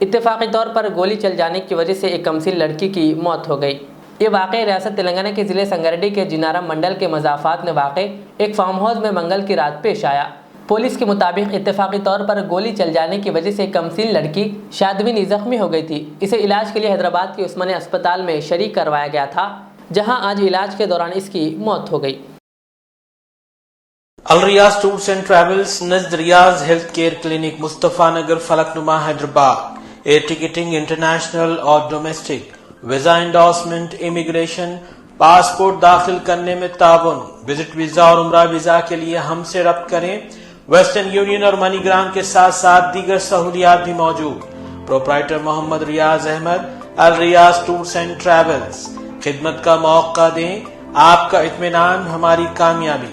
इत्तेफाकी तौर पर गोली चल जाने की वजह से एक कमसीन लड़की की मौत हो गई। ये वाक़या रियासत तेलंगाना के ज़िले संगारेड्डी के जिनारा मंडल के मज़ाफ़ात में वाक़ एक फार्म हाउस में मंगल की रात पेश आया। पुलिस के मुताबिक इत्तेफाकी तौर पर गोली चल जाने की वजह से एक कमसीन लड़की शादविनी जख्मी हो गई थी। इसे इलाज के लिए हैदराबाद के उस्मानिया अस्पताल में शरीक करवाया गया था, जहां आज इलाज के दौरान इसकी मौत हो गई। Al Riyaz tours and travels नज़द Riyaz health care clinic Mustafa Nagar Falaknuma Hyderabad. Air ticketing international और domestic, visa endorsement, immigration, passport दाखिल करने में ताउन, विजिट वीजा और उम्रा वीजा के लिए हमसे रब्त करें। वेस्टर्न यूनियन और मनीग्राम के साथ साथ दीगर सहूलियात भी मौजूद। Proprietor Mohammad Riyaz Ahmad, Al Riyaz tours and travels. खिदमत का मौका दें, आपका इत्मीनान हमारी कामयाबी।